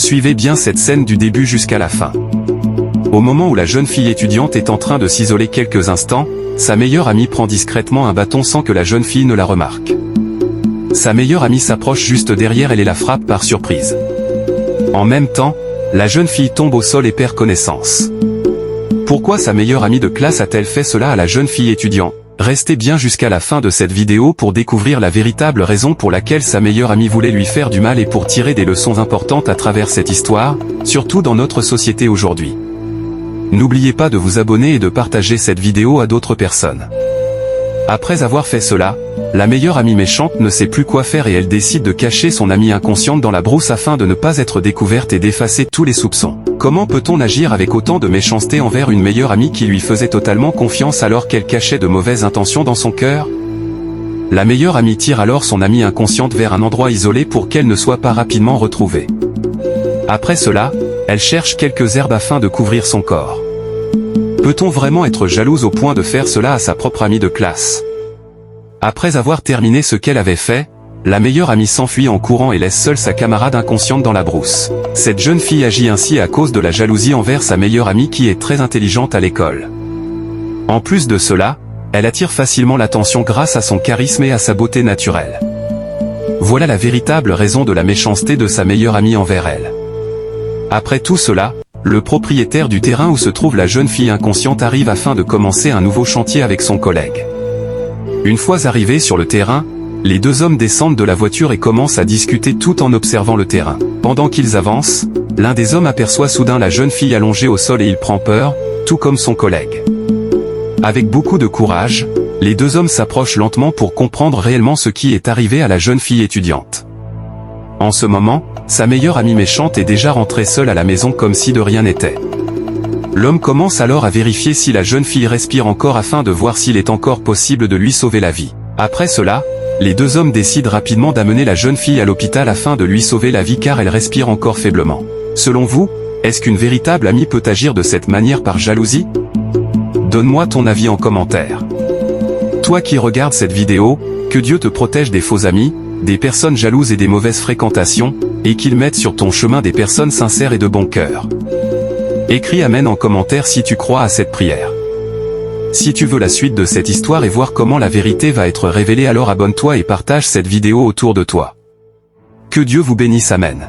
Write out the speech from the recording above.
Suivez bien cette scène du début jusqu'à la fin. Au moment où la jeune fille étudiante est en train de s'isoler quelques instants, sa meilleure amie prend discrètement un bâton sans que la jeune fille ne la remarque. Sa meilleure amie s'approche juste derrière elle et la frappe par surprise. En même temps, la jeune fille tombe au sol et perd connaissance. Pourquoi sa meilleure amie de classe a-t-elle fait cela à la jeune fille étudiante? Restez bien jusqu'à la fin de cette vidéo pour découvrir la véritable raison pour laquelle sa meilleure amie voulait lui faire du mal et pour tirer des leçons importantes à travers cette histoire, surtout dans notre société aujourd'hui. N'oubliez pas de vous abonner et de partager cette vidéo à d'autres personnes. Après avoir fait cela, la meilleure amie méchante ne sait plus quoi faire et elle décide de cacher son amie inconsciente dans la brousse afin de ne pas être découverte et d'effacer tous les soupçons. Comment peut-on agir avec autant de méchanceté envers une meilleure amie qui lui faisait totalement confiance alors qu'elle cachait de mauvaises intentions dans son cœur? La meilleure amie tire alors son amie inconsciente vers un endroit isolé pour qu'elle ne soit pas rapidement retrouvée. Après cela, elle cherche quelques herbes afin de couvrir son corps. Peut-on vraiment être jalouse au point de faire cela à sa propre amie de classe? Après avoir terminé ce qu'elle avait fait, la meilleure amie s'enfuit en courant et laisse seule sa camarade inconsciente dans la brousse. Cette jeune fille agit ainsi à cause de la jalousie envers sa meilleure amie qui est très intelligente à l'école. En plus de cela, elle attire facilement l'attention grâce à son charisme et à sa beauté naturelle. Voilà la véritable raison de la méchanceté de sa meilleure amie envers elle. Après tout cela, le propriétaire du terrain où se trouve la jeune fille inconsciente arrive afin de commencer un nouveau chantier avec son collègue. Une fois arrivés sur le terrain, les deux hommes descendent de la voiture et commencent à discuter tout en observant le terrain. Pendant qu'ils avancent, l'un des hommes aperçoit soudain la jeune fille allongée au sol et il prend peur, tout comme son collègue. Avec beaucoup de courage, les deux hommes s'approchent lentement pour comprendre réellement ce qui est arrivé à la jeune fille étudiante. En ce moment, sa meilleure amie méchante est déjà rentrée seule à la maison comme si de rien n'était. L'homme commence alors à vérifier si la jeune fille respire encore afin de voir s'il est encore possible de lui sauver la vie. Après cela, les deux hommes décident rapidement d'amener la jeune fille à l'hôpital afin de lui sauver la vie car elle respire encore faiblement. Selon vous, est-ce qu'une véritable amie peut agir de cette manière par jalousie? Donne-moi ton avis en commentaire. Toi qui regardes cette vidéo, que Dieu te protège des faux amis, des personnes jalouses et des mauvaises fréquentations, et qu'il mette sur ton chemin des personnes sincères et de bon cœur. Écris Amen en commentaire si tu crois à cette prière. Si tu veux la suite de cette histoire et voir comment la vérité va être révélée, alors abonne-toi et partage cette vidéo autour de toi. Que Dieu vous bénisse. Amen.